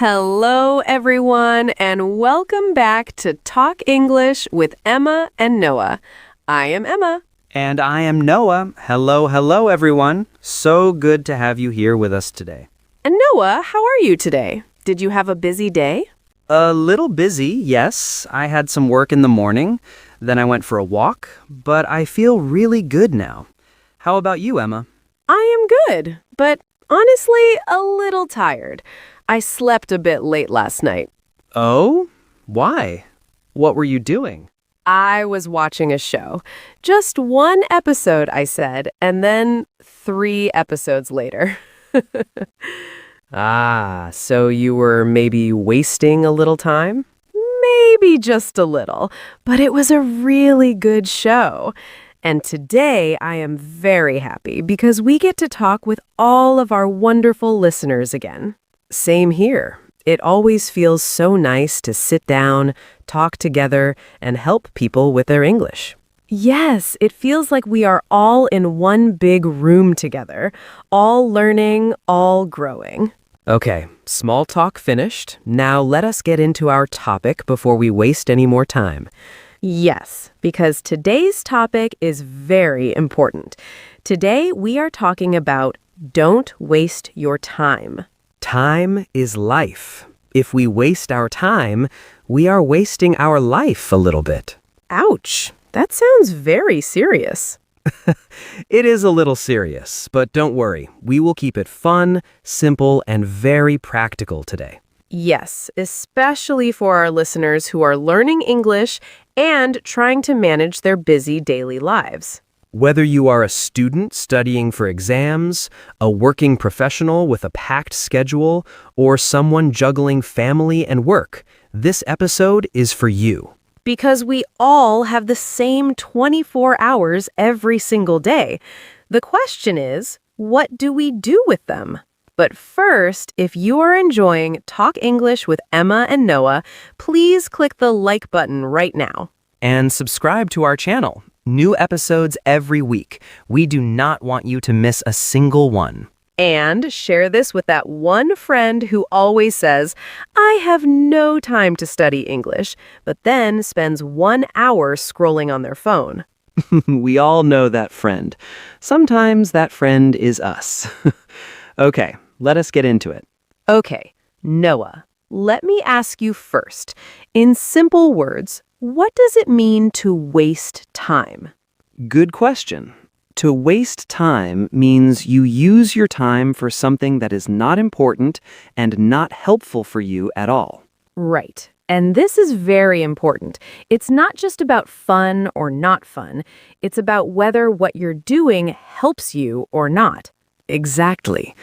Hello, everyone, and welcome back to Talk English with Emma and Noah. I am Emma. And I am Noah. Hello, everyone. So good to have you here with us today. And Noah, how are you today? Did you have a busy day? A little busy, yes. I had some work in the morning, then I went for a walk, but I feel really good now. How about you, Emma? I am good, but honestly, a little tired. I slept a bit late last night. Oh? Why? What were you doing? I was watching a show. Just one episode, I said, and then 3 episodes later. So you were maybe wasting a little time? Maybe just a little, but it was a really good show. And today I am very happy because we get to talk with all of our wonderful listeners again. Same here. It always feels so nice to sit down, talk together, and help people with their English. Yes, it feels like we are all in one big room together, all learning, all growing. Okay, small talk finished. Now let us get into our topic before we waste any more time. Yes, because today's topic is very important. Today we are talking about don't waste your time. Time is life. If we waste our time, we are wasting our life a little bit. Ouch, that sounds very serious. It is a little serious, but don't worry. We will keep it fun, simple, and very practical today. Yes, especially for our listeners who are learning English and trying to manage their busy daily lives. Whether you are a student studying for exams, a working professional with a packed schedule, or someone juggling family and work, this episode is for you. Because we all have the same 24 hours every single day. The question is, what do we do with them? But first, if you are enjoying Talk English with Emma and Noah, please click the like button right now. And subscribe to our channel. New episodes every week. We do not want you to miss a single one. And share this with that one friend who always says, I have no time to study English, but then spends 1 hour scrolling on their phone. We all know that friend. Sometimes that friend is us. Okay, let us get into it. Okay, Noah, let me ask you first. In simple words, what does it mean to waste time? Good question. To waste time means you use your time for something that is not important and not helpful for you at all. Right. And this is very important. It's not just about fun or not fun. It's about whether what you're doing helps you or not. Exactly.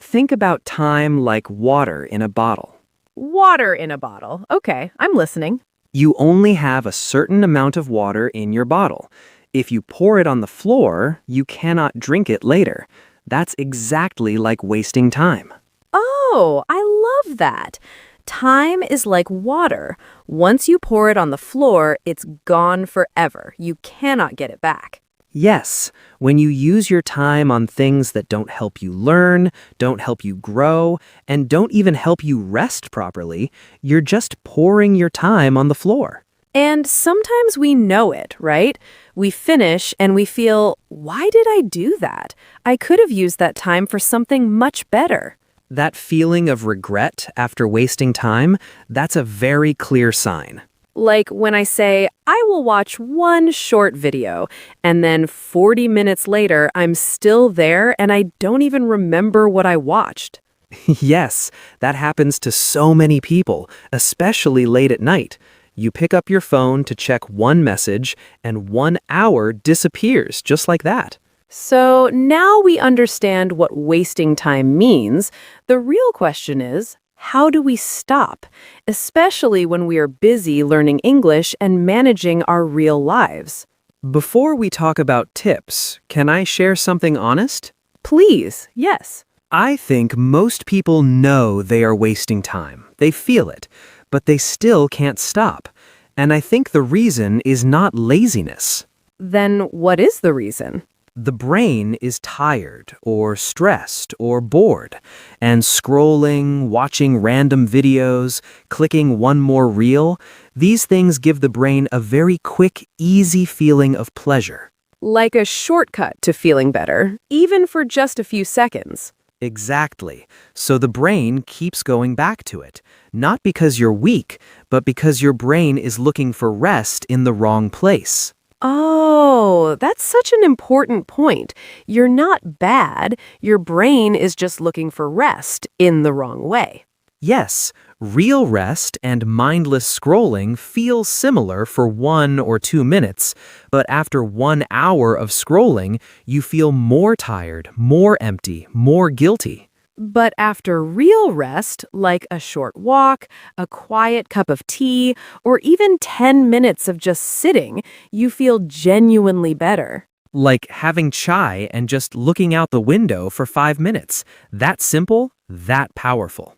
Think about time like water in a bottle. Water in a bottle. Okay, I'm listening. You only have a certain amount of water in your bottle. If you pour it on the floor, you cannot drink it later. That's exactly like wasting time. Oh, I love that. Time is like water. Once you pour it on the floor, it's gone forever. You cannot get it back. Yes, when you use your time on things that don't help you learn, don't help you grow, and don't even help you rest properly, you're just pouring your time on the floor. And sometimes we know it, right? We finish and we feel, why did I do that? I could have used that time for something much better. That feeling of regret after wasting time, that's a very clear sign. Like when I say, I will watch one short video, and then 40 minutes later, I'm still there and I don't even remember what I watched. Yes, that happens to so many people, especially late at night. You pick up your phone to check one message, and 1 hour disappears just like that. So now we understand what wasting time means. The real question is, how do we stop, especially when we are busy learning English and managing our real lives? Before we talk about tips, can I share something honest? Please, yes. I think most people know they are wasting time. They feel it, but they still can't stop. And I think the reason is not laziness. Then what is the reason? The brain is tired or stressed or bored, and scrolling, watching random videos, clicking one more reel, these things give the brain a very quick, easy feeling of pleasure. Like a shortcut to feeling better, even for just a few seconds. Exactly. So the brain keeps going back to it, not because you're weak, but because your brain is looking for rest in the wrong place. Oh, that's such an important point. You're not bad. Your brain is just looking for rest in the wrong way. Yes, real rest and mindless scrolling feel similar for 1 or 2 minutes, but after 1 hour of scrolling, you feel more tired, more empty, more guilty. But after real rest, like a short walk, a quiet cup of tea, or even 10 minutes of just sitting, you feel genuinely better. Like having chai and just looking out the window for 5 minutes. That simple, that powerful.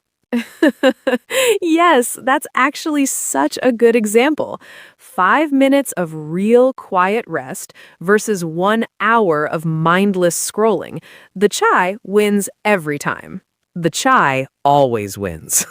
Yes, that's actually such a good example. 5 minutes of real quiet rest versus 1 hour of mindless scrolling. The chai wins every time. The chai always wins.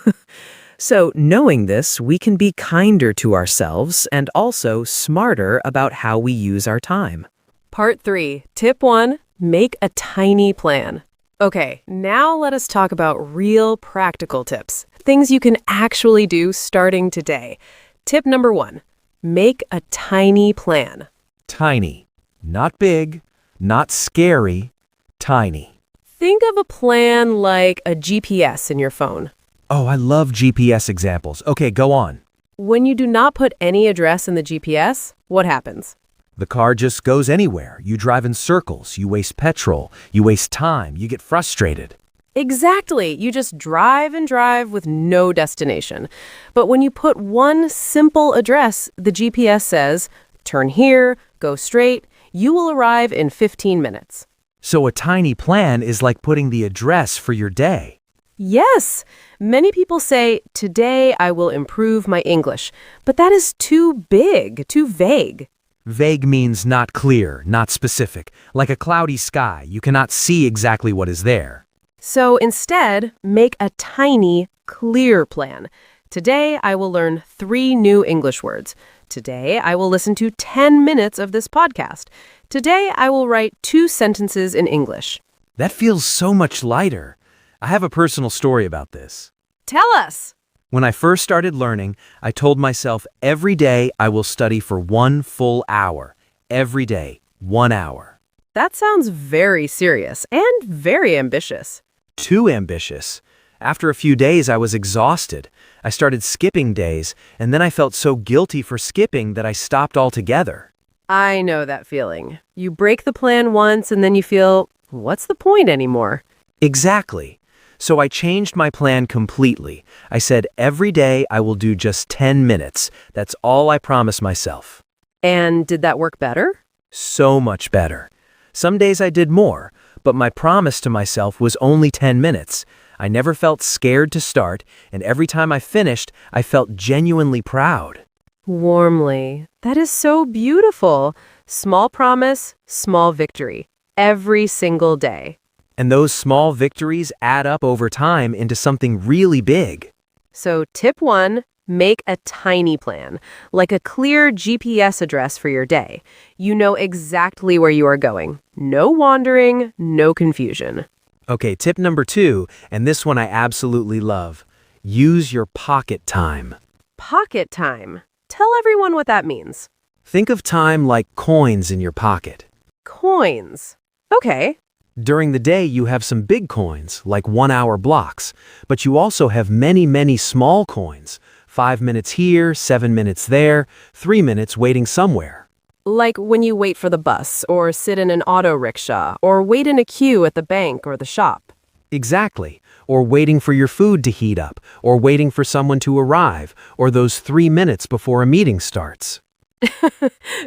So, knowing this, we can be kinder to ourselves and also smarter about how we use our time. Part 3, Tip 1, make a tiny plan. Okay, now let us talk about real practical tips. Things you can actually do starting today. Tip number 1, make a tiny plan. Tiny. Not big, not scary, tiny. Think of a plan like a GPS in your phone. Oh, I love GPS examples. Okay, go on. When you do not put any address in the GPS, what happens? The car just goes anywhere. You drive in circles, you waste petrol, you waste time, you get frustrated. Exactly. You just drive and drive with no destination. But when you put one simple address, the GPS says, turn here, go straight, you will arrive in 15 minutes. So a tiny plan is like putting the address for your day. Yes. Many people say, today I will improve my English. But that is too big, too vague. Vague means not clear, not specific. Like a cloudy sky, you cannot see exactly what is there. So instead, make a tiny, clear plan. Today, I will learn 3 new English words. Today, I will listen to 10 minutes of this podcast. Today, I will write 2 sentences in English. That feels so much lighter. I have a personal story about this. Tell us! When I first started learning, I told myself every day I will study for 1 full hour. Every day, 1 hour. That sounds very serious and very ambitious. Too ambitious. After a few days, I was exhausted. I started skipping days, and then I felt so guilty for skipping that I stopped altogether. I know that feeling. You break the plan once and then you feel, what's the point anymore? Exactly. So I changed my plan completely. I said every day I will do just 10 minutes. That's all I promised myself. And did that work better? So much better. Some days I did more, but my promise to myself was only 10 minutes. I never felt scared to start, and every time I finished, I felt genuinely proud. Warmly. That is so beautiful. Small promise, small victory. Every single day. And those small victories add up over time into something really big. So tip 1, make a tiny plan, like a clear GPS address for your day. You know exactly where you are going. No wandering, no confusion. Okay, tip number 2, and this one I absolutely love. Use your pocket time. Pocket time. Tell everyone what that means. Think of time like coins in your pocket. Coins. Okay. During the day, you have some big coins, like 1-hour blocks, but you also have many, many small coins. 5 minutes here, 7 minutes there, 3 minutes waiting somewhere. Like when you wait for the bus, or sit in an auto rickshaw, or wait in a queue at the bank or the shop. Exactly. Or waiting for your food to heat up, or waiting for someone to arrive, or those 3 minutes before a meeting starts.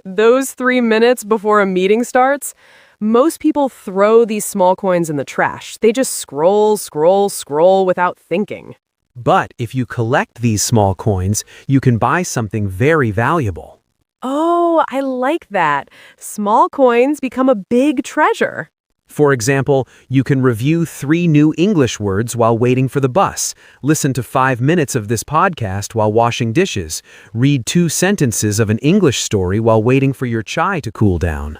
Those 3 minutes before a meeting starts? Most people throw these small coins in the trash. They just scroll, scroll, scroll without thinking. But if you collect these small coins, you can buy something very valuable. Oh, I like that. Small coins become a big treasure. For example, you can review 3 new English words while waiting for the bus, listen to 5 minutes of this podcast while washing dishes, read 2 sentences of an English story while waiting for your chai to cool down.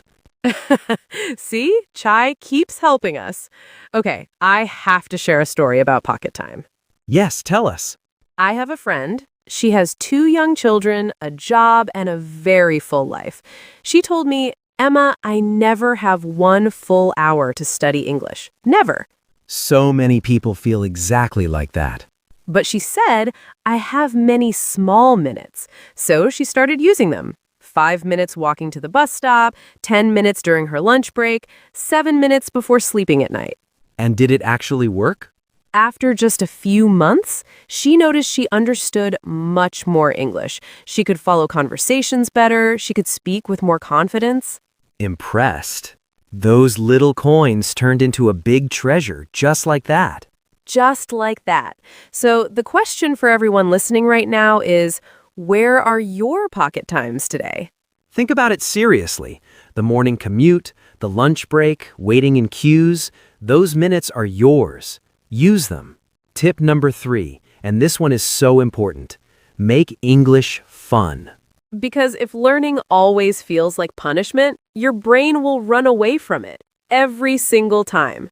See, chai keeps helping us. Okay, I have to share a story about pocket time. Yes, tell us. I have a friend. She has 2 young children, a job, and a very full life. She told me, Emma, I never have 1 full hour to study English. Never. So many people feel exactly like that. But she said, I have many small minutes. So she started using them. 5 minutes walking to the bus stop, 10 minutes during her lunch break, 7 minutes before sleeping at night. And did it actually work? After just a few months, she noticed she understood much more English. She could follow conversations better. She could speak with more confidence. Impressed. Those little coins turned into a big treasure just like that. Just like that. So the question for everyone listening right now is, where are your pocket times today? Think about it seriously. The morning commute, the lunch break, waiting in queues, those minutes are yours. Use them. Tip number 3, and this one is so important. Make English fun. Because if learning always feels like punishment, your brain will run away from it every single time.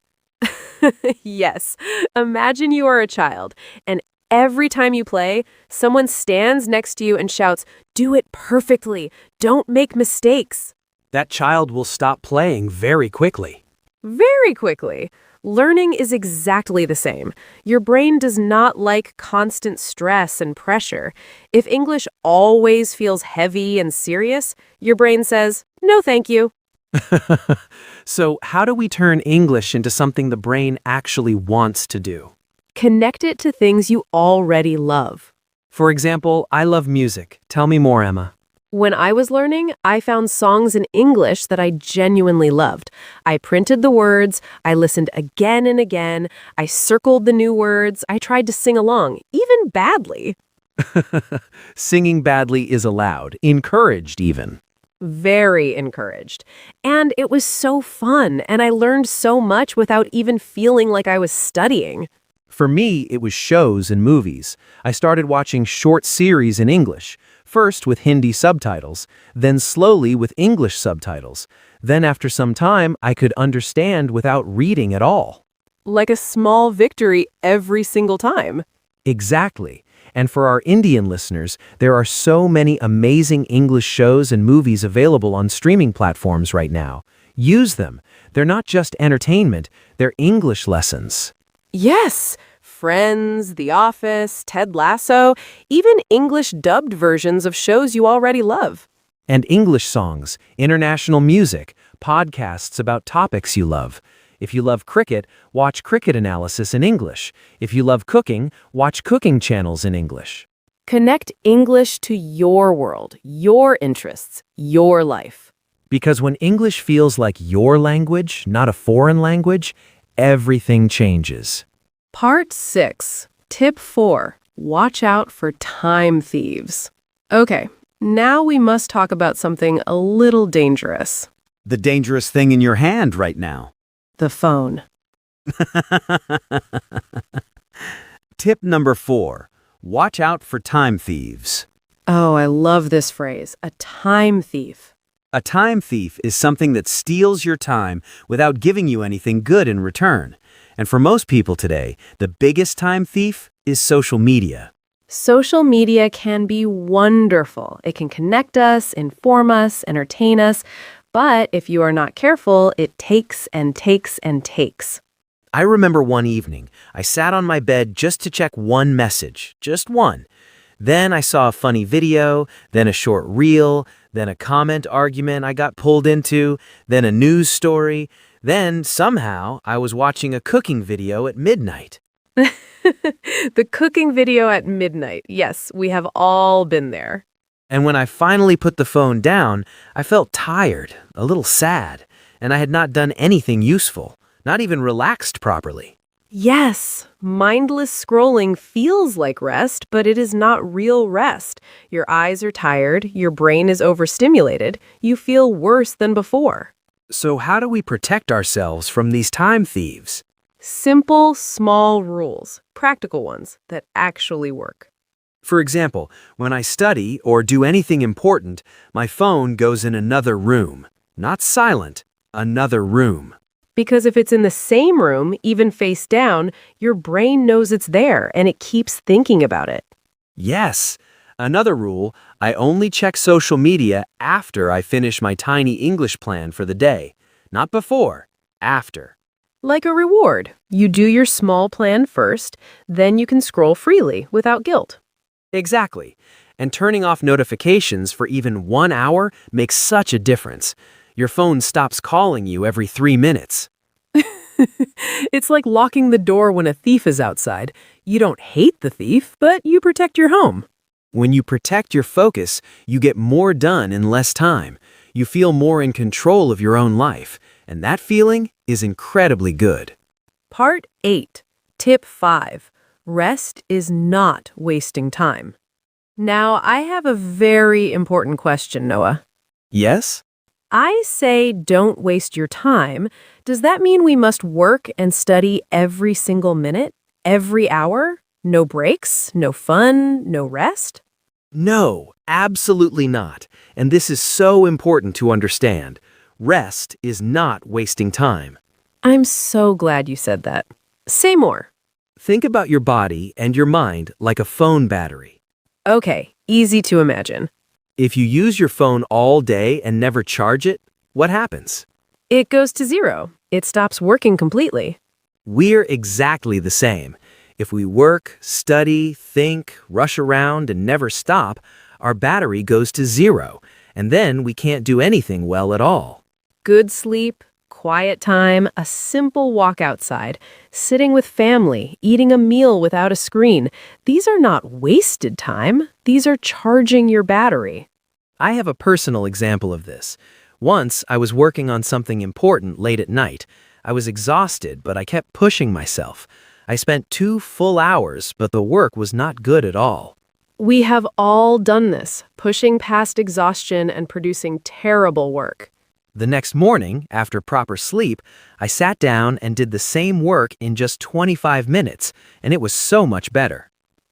Yes, imagine you are a child, and every time you play, someone stands next to you and shouts, "Do it perfectly. Don't make mistakes." That child will stop playing very quickly. Very quickly. Learning is exactly the same. Your brain does not like constant stress and pressure. If English always feels heavy and serious, your brain says, "No, thank you." So, how do we turn English into something the brain actually wants to do? Connect it to things you already love. For example, I love music. Tell me more, Emma. When I was learning, I found songs in English that I genuinely loved. I printed the words, I listened again and again, I circled the new words, I tried to sing along, even badly. Singing badly is allowed, encouraged even. Very encouraged. And it was so fun, and I learned so much without even feeling like I was studying. For me, it was shows and movies. I started watching short series in English, first with Hindi subtitles, then slowly with English subtitles. Then after some time, I could understand without reading at all. Like a small victory every single time. Exactly. And for our Indian listeners, there are so many amazing English shows and movies available on streaming platforms right now. Use them. They're not just entertainment, they're English lessons. Yes, Friends, The Office, Ted Lasso, even English dubbed versions of shows you already love. And English songs, international music, podcasts about topics you love. If you love cricket, watch cricket analysis in English. If you love cooking, watch cooking channels in English. Connect English to your world, your interests, your life. Because when English feels like your language, not a foreign language, everything changes. Part 6, Tip 4, Watch out for time thieves. Okay, now we must talk about something a little dangerous. The dangerous thing in your hand right now. The phone. Tip number 4. Watch out for time thieves. Oh, I love this phrase, a time thief. A time thief is something that steals your time without giving you anything good in return. And for most people today, the biggest time thief is social media. Social media can be wonderful. It can connect us, inform us, entertain us. But if you are not careful, it takes and takes and takes. I remember one evening, I sat on my bed just to check one message, just one. Then I saw a funny video, then a short reel, then a comment argument I got pulled into, then a news story, then somehow I was watching a cooking video at midnight. The cooking video at midnight. Yes, we have all been there. And when I finally put the phone down, I felt tired, a little sad, and I had not done anything useful, not even relaxed properly. Yes, mindless scrolling feels like rest, but it is not real rest. Your eyes are tired, your brain is overstimulated, you feel worse than before. So how do we protect ourselves from these time thieves? Simple, small rules, practical ones that actually work. For example, when I study or do anything important, my phone goes in another room. Not silent, another room. Because if it's in the same room, even face down, your brain knows it's there and it keeps thinking about it. Yes. Another rule, I only check social media after I finish my tiny English plan for the day. Not before, after. Like a reward, you do your small plan first, then you can scroll freely without guilt. Exactly. And turning off notifications for even 1 hour makes such a difference. Your phone stops calling you every 3 minutes. It's like locking the door when a thief is outside. You don't hate the thief, but you protect your home. When you protect your focus, you get more done in less time. You feel more in control of your own life, and that feeling is incredibly good. Part 8, Tip 5. Rest is not wasting time. Now, I have a very important question, Noah. Yes? I say don't waste your time. Does that mean we must work and study every single minute, every hour? No breaks, no fun, no rest? No, absolutely not. And this is so important to understand. Rest is not wasting time. I'm so glad you said that. Say more. Think about your body and your mind like a phone battery. Okay, easy to imagine. If you use your phone all day and never charge it, what happens? It goes to zero. It stops working completely. We're exactly the same. If we work, study, think, rush around, and never stop, our battery goes to zero, and then we can't do anything well at all. Good sleep, quiet time, a simple walk outside, sitting with family, eating a meal without a screen. These are not wasted time. These are charging your battery. I have a personal example of this. Once, I was working on something important late at night. I was exhausted, but I kept pushing myself. I spent 2 full hours, but the work was not good at all. We have all done this, pushing past exhaustion and producing terrible work. The next morning, after proper sleep, I sat down and did the same work in just 25 minutes, and it was so much better.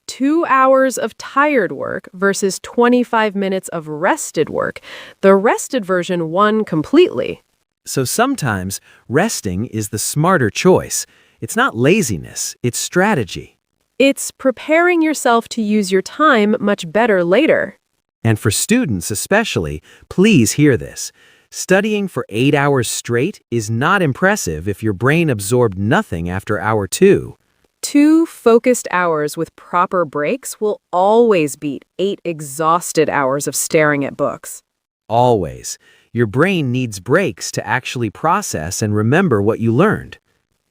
2 hours of tired work versus 25 minutes of rested work. The rested version won completely. So sometimes, resting is the smarter choice. It's not laziness, it's strategy. It's preparing yourself to use your time much better later. And for students especially, please hear this. Studying for 8 hours straight is not impressive if your brain absorbed nothing after hour 2. 2 focused hours with proper breaks will always beat 8 exhausted hours of staring at books. Always. Your brain needs breaks to actually process and remember what you learned.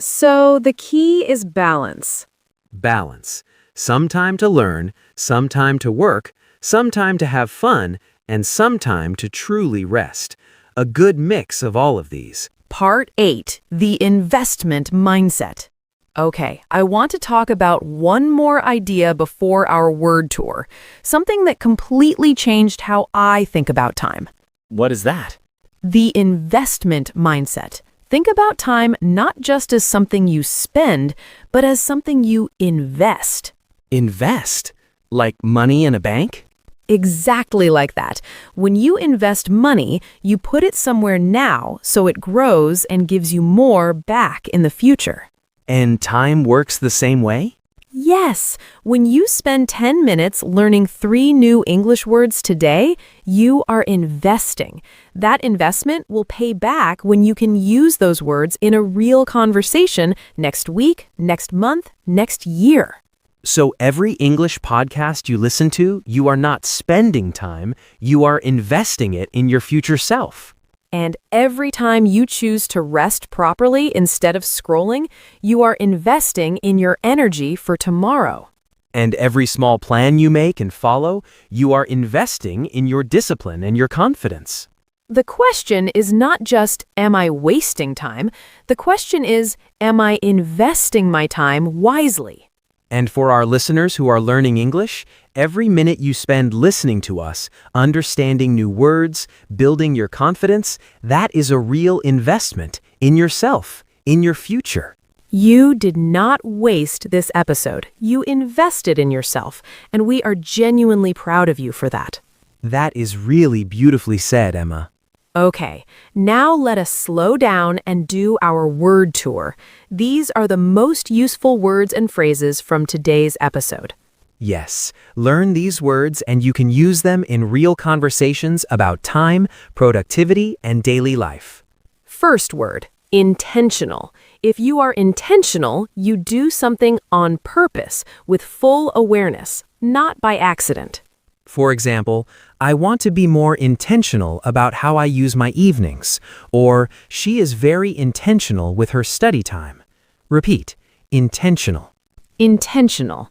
So the key is balance. Balance. Some time to learn, some time to work, some time to have fun, and some time to truly rest. A good mix of all of these. Part 8, the investment mindset. Okay, I want to talk about one more idea before our word tour, something that completely changed how I think about time. What is that? The investment mindset. Think about time not just as something you spend, but as something you invest. Invest? Like money in a bank? Exactly like that. When you invest money, you put it somewhere now so it grows and gives you more back in the future. And time works the same way? Yes, when you spend 10 minutes learning 3 new English words today, you are investing. That investment will pay back when you can use those words in a real conversation next week, next month, next year. So every English podcast you listen to, you are not spending time, you are investing it in your future self. And every time you choose to rest properly instead of scrolling, you are investing in your energy for tomorrow. And every small plan you make and follow, you are investing in your discipline and your confidence. The question is not just, am I wasting time? The question is, am I investing my time wisely? And for our listeners who are learning English, every minute you spend listening to us, understanding new words, building your confidence, that is a real investment in yourself, in your future. You did not waste this episode. You invested in yourself, and we are genuinely proud of you for that. That is really beautifully said, Emma. Okay, now let us slow down and do our word tour. These are the most useful words and phrases from today's episode. Yes, learn these words and you can use them in real conversations about time, productivity, and daily life. First word, intentional. If you are intentional, you do something on purpose with full awareness, not by accident. For example, I want to be more intentional about how I use my evenings, or she is very intentional with her study time. Repeat, intentional. Intentional.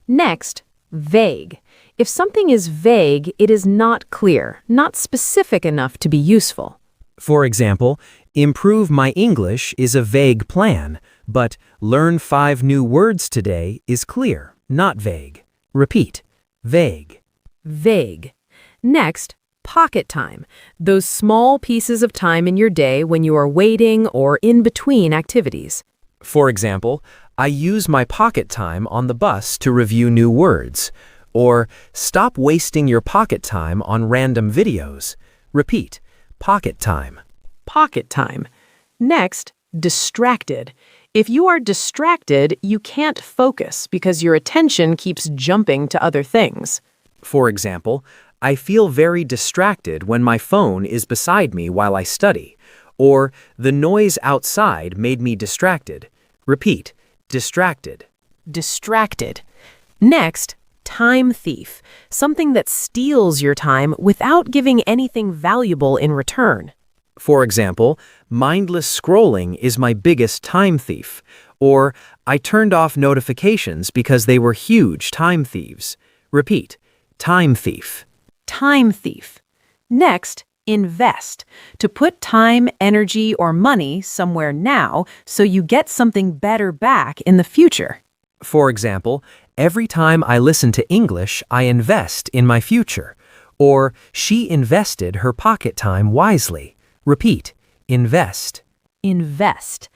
Next, vague. If something is vague, it is not clear, not specific enough to be useful. For example, improve my English is a vague plan, but learn 5 new words today is clear, not vague. Repeat, vague. Vague. Next, pocket time. Those small pieces of time in your day when you are waiting or in between activities. For example, I use my pocket time on the bus to review new words. Or, stop wasting your pocket time on random videos. Repeat, pocket time. Pocket time. Next, distracted. If you are distracted, you can't focus because your attention keeps jumping to other things. For example, I feel very distracted when my phone is beside me while I study. Or, the noise outside made me distracted. Repeat, distracted. Distracted. Next, time thief. Something that steals your time without giving anything valuable in return. For example, mindless scrolling is my biggest time thief. Or, I turned off notifications because they were huge time thieves. Repeat, time thief. Time thief. Next, invest. To put time, energy, or money somewhere now so you get something better back in the future. For example, every time I listen to English, I invest in my future. Or, she invested her pocket time wisely. Repeat, invest. Invest.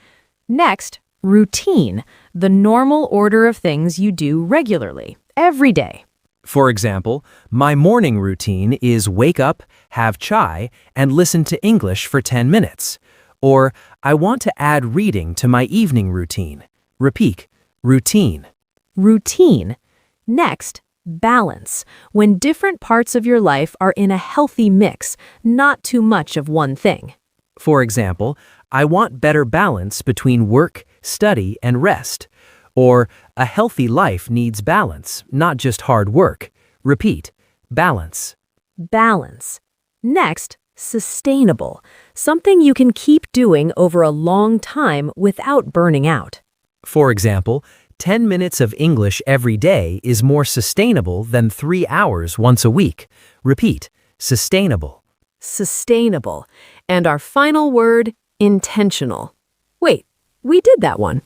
Next, routine. The normal order of things you do regularly, every day. For example, my morning routine is wake up, have chai, and listen to English for 10 minutes. Or, I want to add reading to my evening routine. Repeat, routine. Routine. Next, balance. When different parts of your life are in a healthy mix, not too much of one thing. For example, I want better balance between work, study, and rest. Or, a healthy life needs balance, not just hard work. Repeat, balance. Balance. Next, sustainable. Something you can keep doing over a long time without burning out. For example, 10 minutes of English every day is more sustainable than 3 hours once a week. Repeat, sustainable. Sustainable. And our final word, intentional. Wait, we did that one.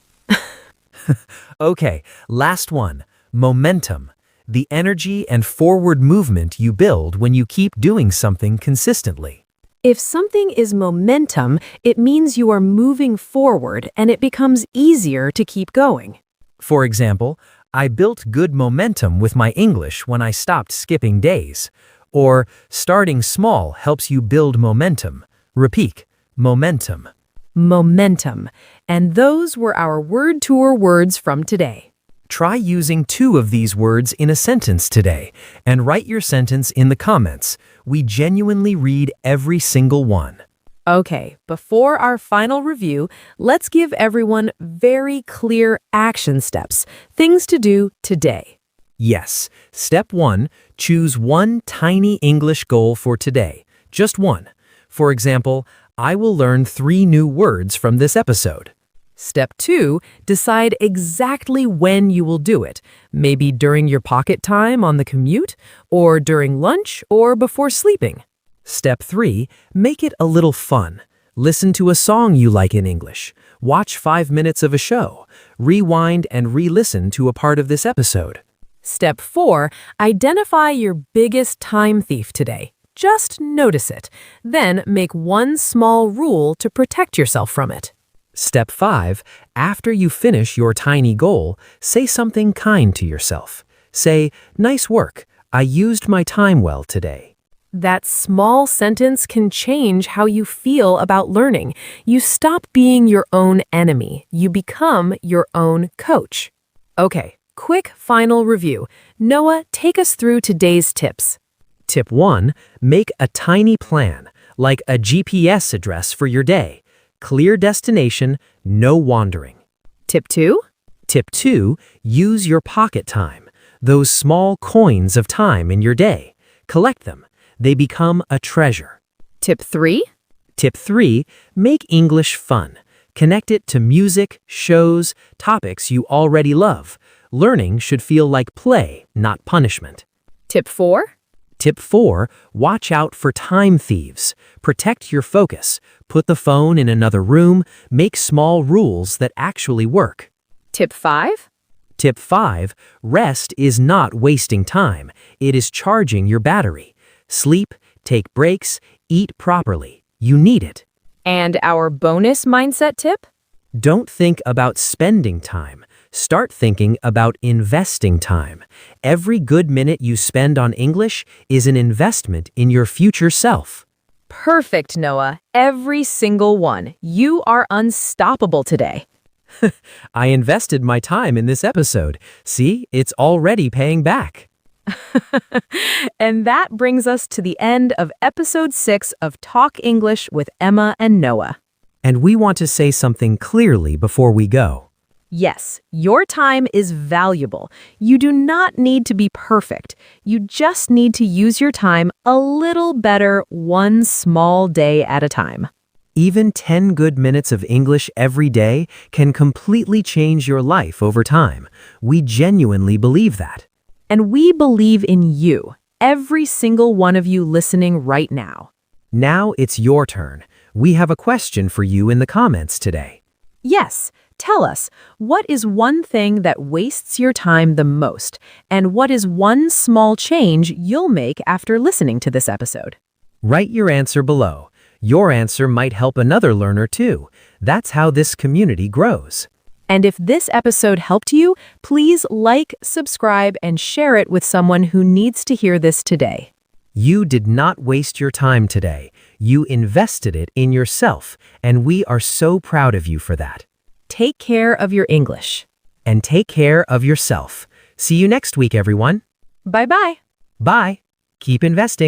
Okay, last one, momentum. The energy and forward movement you build when you keep doing something consistently. If something is momentum, it means you are moving forward and it becomes easier to keep going. For example, I built good momentum with my English when I stopped skipping days. Or, starting small helps you build momentum. Repeat, momentum. Momentum. And those were our word tour words from today. Try using 2 of these words in a sentence today and write your sentence in the comments. We genuinely read every single one. Okay, before our final review, let's give everyone very clear action steps, things to do today. Yes. Step 1, choose one tiny English goal for today. Just one. For example, I will learn 3 new words from this episode. Step 2, decide exactly when you will do it. Maybe during your pocket time on the commute, or during lunch, or before sleeping. Step 3. Make it a little fun. Listen to a song you like in English. Watch 5 minutes of a show. Rewind and re-listen to a part of this episode. Step 4. Identify your biggest time thief today. Just notice it. Then make one small rule to protect yourself from it. Step 5. After you finish your tiny goal, say something kind to yourself. Say, "Nice work. I used my time well today." That small sentence can change how you feel about learning. You stop being your own enemy. You become your own coach. Okay, quick final review. Noah, take us through today's tips. Tip 1. Make a tiny plan, like a GPS address for your day. Clear destination, no wandering. Tip 2. Tip 2. Use your pocket time. Those small coins of time in your day. Collect them. They become a treasure. Tip 3. Tip 3. Make English fun. Connect it to music, shows, topics you already love. Learning should feel like play, not punishment. Tip 4. Tip 4. Watch out for time thieves. Protect your focus. Put the phone in another room. Make small rules that actually work. Tip 5. Tip 5. Rest is not wasting time. It is charging your battery. Sleep, take breaks, eat properly. You need it. And our bonus mindset tip? Don't think about spending time. Start thinking about investing time. Every good minute you spend on English is an investment in your future self. Perfect, Noah. Every single one. You are unstoppable today. I invested my time in this episode. See, it's already paying back. And that brings us to the end of episode 6 of Talk English with Emma and Noah. And we want to say something clearly before we go. Yes, your time is valuable. You do not need to be perfect. You just need to use your time a little better one small day at a time. Even 10 good minutes of English every day can completely change your life over time. We genuinely believe that. And we believe in you, every single one of you listening right now. Now it's your turn. We have a question for you in the comments today. Yes, tell us, what is one thing that wastes your time the most? And what is one small change you'll make after listening to this episode? Write your answer below. Your answer might help another learner too. That's how this community grows. And if this episode helped you, please like, subscribe, and share it with someone who needs to hear this today. You did not waste your time today. You invested it in yourself, and we are so proud of you for that. Take care of your English. And take care of yourself. See you next week, everyone. Bye-bye. Bye. Keep investing.